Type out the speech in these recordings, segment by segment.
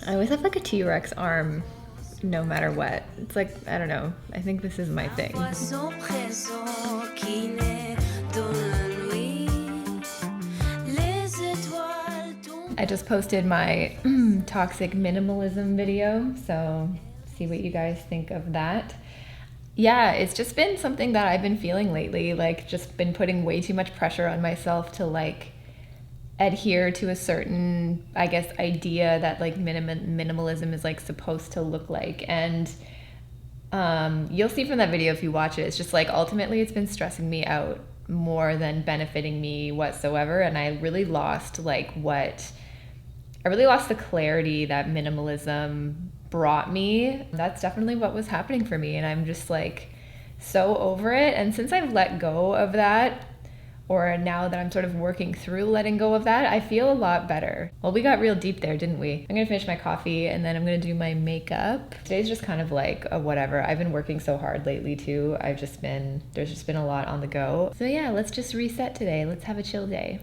I always have like a T-Rex arm no matter what. It's like, I don't know. I think this is my thing. I just posted my toxic minimalism video, so see what you guys think of that. Yeah, it's just been something that I've been feeling lately, like just been putting way too much pressure on myself to like adhere to a certain, I guess, idea that like minimalism is like supposed to look like. And you'll see from that video if you watch it, it's just like ultimately it's been stressing me out more than benefiting me whatsoever. And I really lost the clarity that minimalism brought me. That's definitely what was happening for me. And I'm just like so over it. And since I've let go of that, or now that I'm sort of working through letting go of that, I feel a lot better. Well, we got real deep there, didn't we? I'm gonna finish my coffee and then I'm gonna do my makeup. Today's just kind of like a whatever. I've been working so hard lately too. There's just been a lot on the go. So yeah, let's just reset today. Let's have a chill day.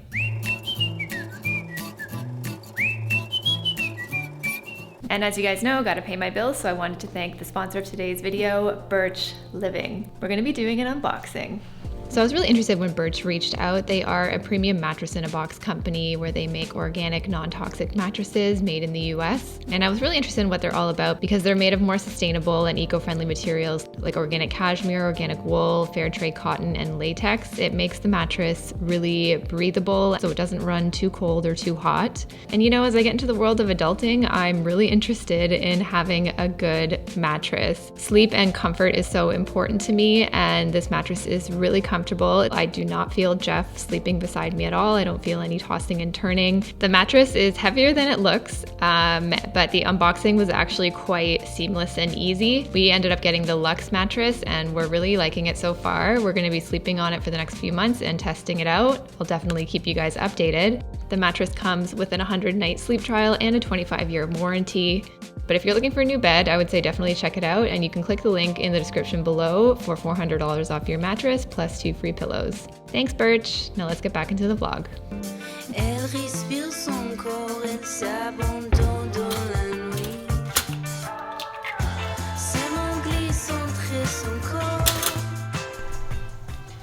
And as you guys know, gotta pay my bills, so I wanted to thank the sponsor of today's video, Birch Living. We're gonna be doing an unboxing. So I was really interested when Birch reached out. They are a premium mattress in a box company where they make organic, non-toxic mattresses made in the US. And I was really interested in what they're all about because they're made of more sustainable and eco-friendly materials like organic cashmere, organic wool, fair trade cotton, and latex. It makes the mattress really breathable so it doesn't run too cold or too hot. And you know, as I get into the world of adulting, I'm really interested in having a good mattress. Sleep and comfort is so important to me, and this mattress is really comfortable. I do not feel Jeff sleeping beside me at all. I don't feel any tossing and turning. The mattress is heavier than it looks, but the unboxing was actually quite seamless and easy. We ended up getting the Luxe mattress and we're really liking it so far. We're going to be sleeping on it for the next few months and testing it out. I'll definitely keep you guys updated. The mattress comes with an 100-night sleep trial and a 25-year warranty. But if you're looking for a new bed, I would say definitely check it out, and you can click the link in the description below for $400 off your mattress plus 2 free pillows. Thanks, Birch. Now let's get back into the vlog.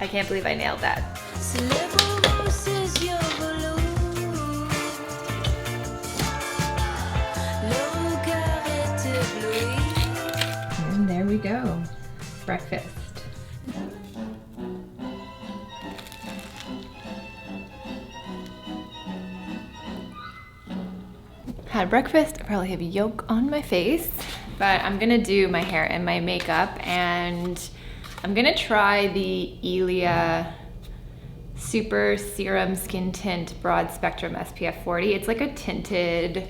I can't believe I nailed that. And there we go. Breakfast. Had breakfast. I probably have yolk on my face, but I'm gonna do my hair and my makeup, and I'm gonna try the Ilia Super Serum Skin Tint Broad Spectrum SPF 40. It's like a tinted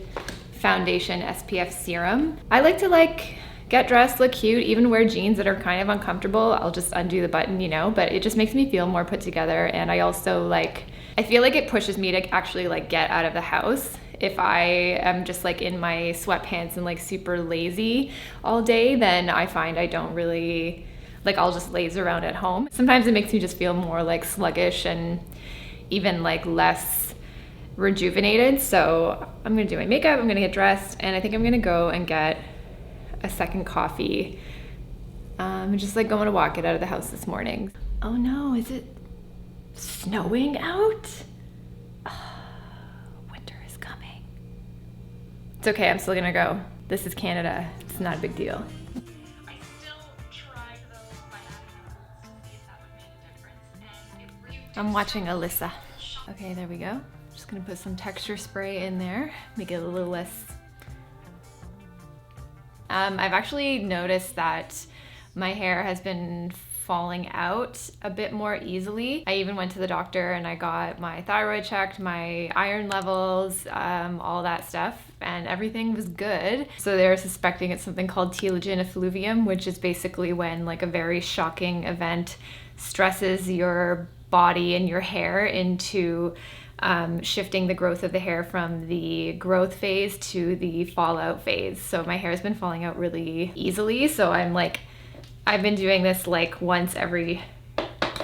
foundation SPF serum. I like to get dressed, look cute, even wear jeans that are kind of uncomfortable. I'll just undo the button, you know, but it just makes me feel more put together. And I also I feel like it pushes me to actually get out of the house. If I am just in my sweatpants and super lazy all day, then I find I don't really, I'll just laze around at home. Sometimes it makes me just feel more sluggish and even less rejuvenated. So I'm gonna do my makeup, I'm gonna get dressed, and I think I'm gonna go and get a second coffee. I'm just going to walk it out of the house this morning. Oh no, is it snowing out? Winter is coming. It's okay, I'm still gonna go. This is Canada, it's not a big deal. I still tried though by adding to see if that would make a difference, and it really I'm watching Alyssa. Okay, there we go. Just gonna put some texture spray in there, make it a little less. I've actually noticed that my hair has been falling out a bit more easily. I even went to the doctor and I got my thyroid checked, my iron levels, all that stuff, and everything was good. So they're suspecting it's something called TELOGEN EFFLUVIUM, which is basically when a very shocking event stresses your body and your hair into shifting the growth of the hair from the growth phase to the fallout phase. So my hair has been falling out really easily. So I'm I've been doing this like once every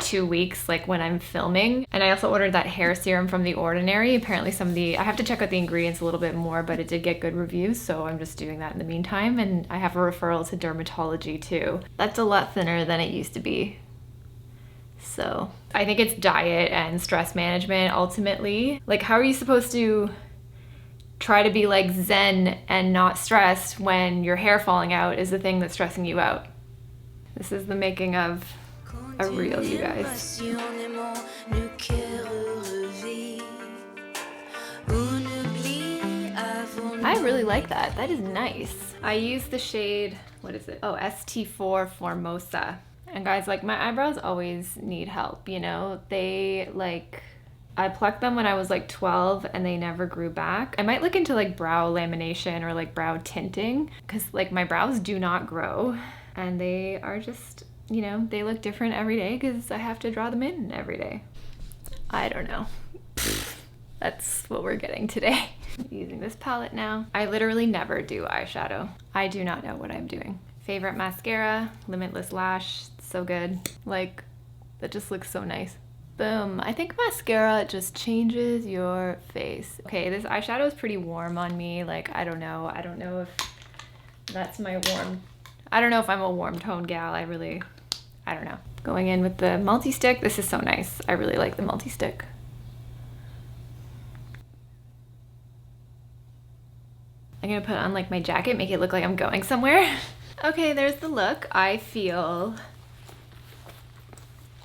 2 weeks, like when I'm filming. And I also ordered that hair serum from The Ordinary. Apparently I have to check out the ingredients a little bit more, but it did get good reviews, so I'm just doing that in the meantime. And I have a referral to dermatology too. That's a lot thinner than it used to be. So I think it's diet and stress management ultimately. Like, how are you supposed to try to be like zen and not stressed when your hair falling out is the thing that's stressing you out? This is the making of a reel, you guys. I really like that. That is nice. I use the shade, what is it? Oh, ST4 Formosa. And guys, like, my eyebrows always need help, you know? I plucked them when I was like 12 and they never grew back. I might look into like brow lamination or like brow tinting, because like my brows do not grow and they are just, you know, they look different every day because I have to draw them in every day. I don't know. That's what we're getting today. Using this palette now. I literally never do eyeshadow. I do not know what I'm doing. Favorite mascara, Limitless Lash. So good. Like, that just looks so nice. Boom. I think mascara just changes your face. Okay, this eyeshadow is pretty warm on me. Like, I don't know. I don't know if that's my warm... I don't know if I'm a warm tone gal. I don't know. Going in with the multi-stick. This is so nice. I really like the multi-stick. I'm gonna put on like my jacket, make it look like I'm going somewhere. Okay, there's the look. I feel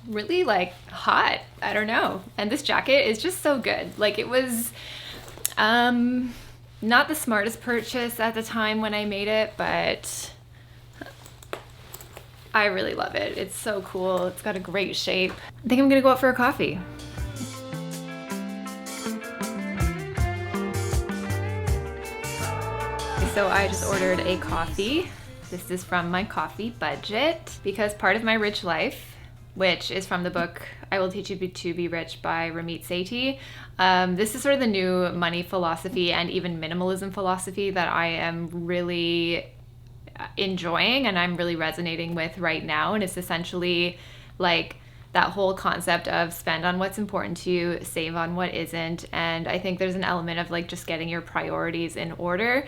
really like hot. I don't know. And this jacket is just so good. Like, it was not the smartest purchase at the time when I made it, but I really love it. It's so cool. It's got a great shape. I think I'm gonna go out for a coffee. So I just ordered a coffee. This is from my coffee budget because part of my rich life, which is from the book I Will Teach You to Be Rich by Ramit Sethi. This is sort of the new money philosophy and even minimalism philosophy that I am really enjoying and I'm really resonating with right now. And it's essentially like that whole concept of spend on what's important to you, save on what isn't. And I think there's an element of like just getting your priorities in order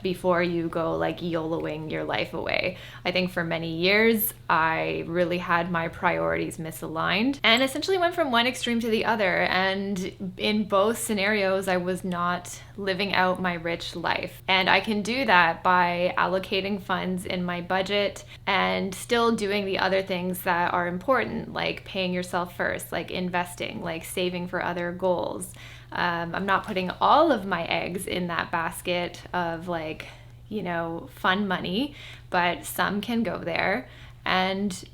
before you go like YOLOing your life away. I think for many years, I really had my priorities misaligned and essentially went from one extreme to the other. And in both scenarios, I was not living out my rich life. And I can do that by allocating funds in my budget and still doing the other things that are important, like paying yourself first, like investing, like saving for other goals. I'm not putting all of my eggs in that basket of like, you know, fun money, but some can go there and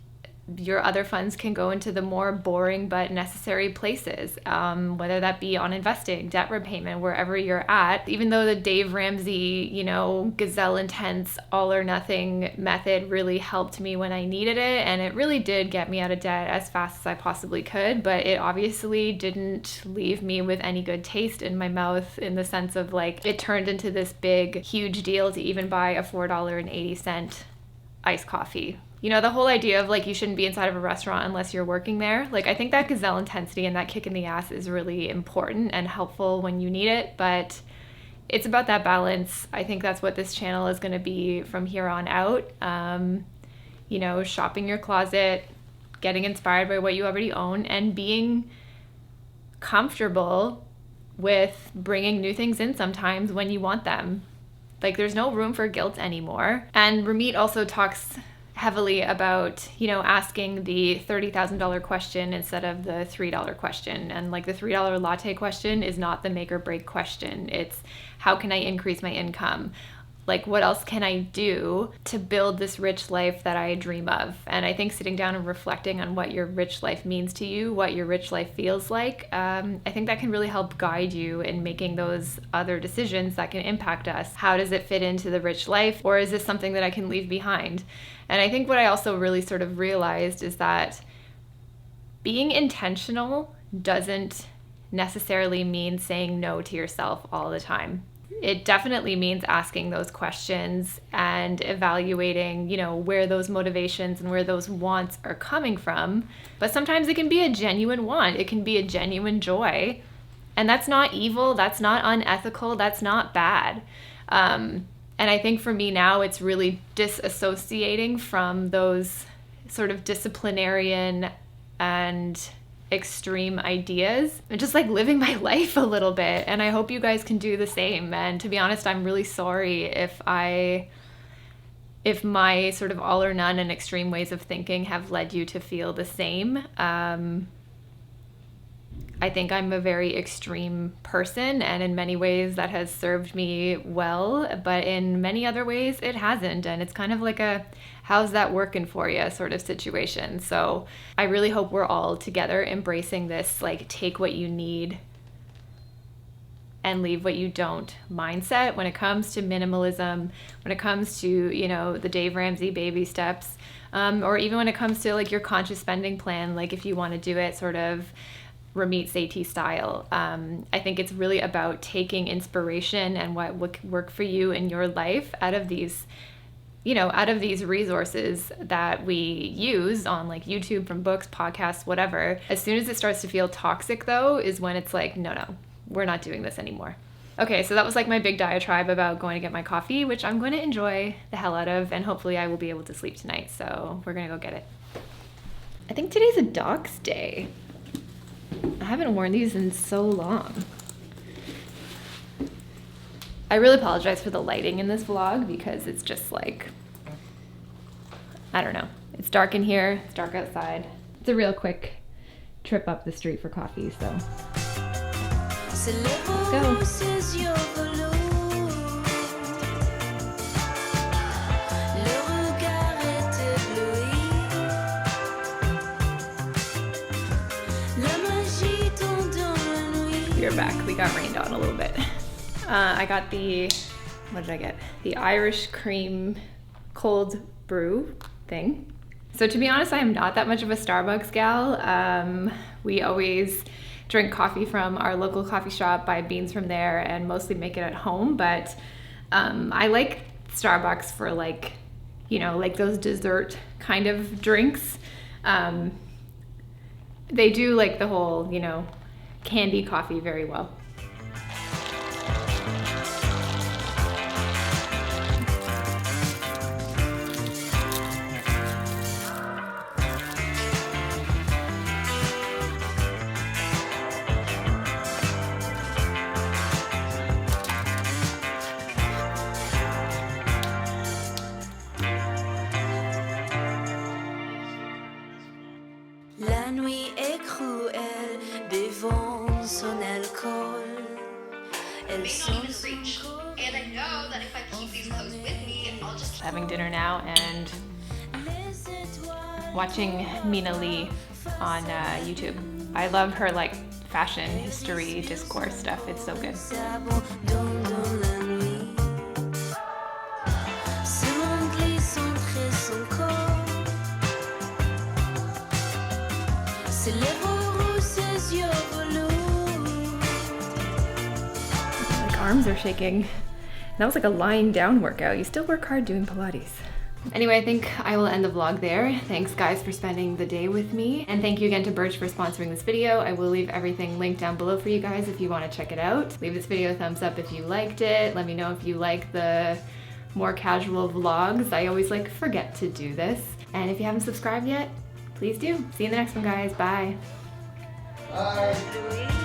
your other funds can go into the more boring but necessary places, whether that be on investing, debt repayment, wherever you're at. Even though the Dave Ramsey, you know, gazelle intense all or nothing method really helped me when I needed it, and it really did get me out of debt as fast as I possibly could, but it obviously didn't leave me with any good taste in my mouth, in the sense of like it turned into this big huge deal to even buy a $4.80 iced coffee. You know, the whole idea of like you shouldn't be inside of a restaurant unless you're working there. Like, I think that gazelle intensity and that kick in the ass is really important and helpful when you need it, but it's about that balance. I think that's what this channel is going to be from here on out. You know, shopping your closet, getting inspired by what you already own, and being comfortable with bringing new things in sometimes when you want them. Like, there's no room for guilt anymore. And Ramit also talks heavily about, you know, asking the $30,000 question instead of the $3 question. And like the $3 latte question is not the make or break question. It's how can I increase my income? Like, what else can I do to build this rich life that I dream of? And I think sitting down and reflecting on what your rich life means to you, what your rich life feels like, I think that can really help guide you in making those other decisions that can impact us. How does it fit into the rich life? Or is this something that I can leave behind? And I think what I also really sort of realized is that being intentional doesn't necessarily mean saying no to yourself all the time. it definitely means asking those questions and evaluating, you know, where those motivations and where those wants are coming from. But sometimes it can be a genuine want. It can be a genuine joy. And that's not evil. That's not unethical. That's not bad. And I think for me now, it's really disassociating from those sort of disciplinarian and extreme ideas and just like living my life a little bit. And I hope you guys can do the same. And to be honest, I'm really sorry if my sort of all or none and extreme ways of thinking have led you to feel the same. I think I'm a very extreme person, and in many ways that has served me well, but in many other ways it hasn't. And it's kind of like a how's that working for you sort of situation. So I really hope we're all together embracing this like take what you need and leave what you don't mindset when it comes to minimalism, when it comes to, you know, the Dave Ramsey baby steps, or even when it comes to like your conscious spending plan, like if you want to do it sort of Ramit Sethi style. I think it's really about taking inspiration and what would work for you in your life out of these, you know, out of these resources that we use on like YouTube, from books, podcasts, whatever. As soon as it starts to feel toxic though, is when it's like, no, we're not doing this anymore. Okay, so that was like my big diatribe about going to get my coffee, which I'm going to enjoy the hell out of, and hopefully I will be able to sleep tonight. So we're gonna go get it. I think today's a Docs day. I haven't worn these in so long. I really apologize for the lighting in this vlog because it's just like, I don't know. It's dark in here, it's dark outside. It's a real quick trip up the street for coffee, so let's go. We're back. We got rained on a little bit. I got the, what did I get? The Irish cream cold brew thing. So to be honest, I am not that much of a Starbucks gal. We always drink coffee from our local coffee shop, buy beans from there, and mostly make it at home. But I like Starbucks for like, you know, like those dessert kind of drinks. They do like the whole, you know, candy coffee very well. La nuit est cruelle devant son alcool. Elle Sent reach. And I know that if I keep these clothes with me, I'll just Having dinner now and watching Mina on YouTube. I love her like fashion history discourse stuff. It's so good. Like arms are shaking. That was like a lying down workout. You still work hard doing Pilates. Anyway, I think I will end the vlog there. Thanks guys for spending the day with me. And thank you again to Birch for sponsoring this video. I will leave everything linked down below for you guys if you want to check it out. Leave this video a thumbs up if you liked it. Let me know if you like the more casual vlogs. I always like forget to do this. And if you haven't subscribed yet, please do. See you in the next one, guys. Bye. Bye.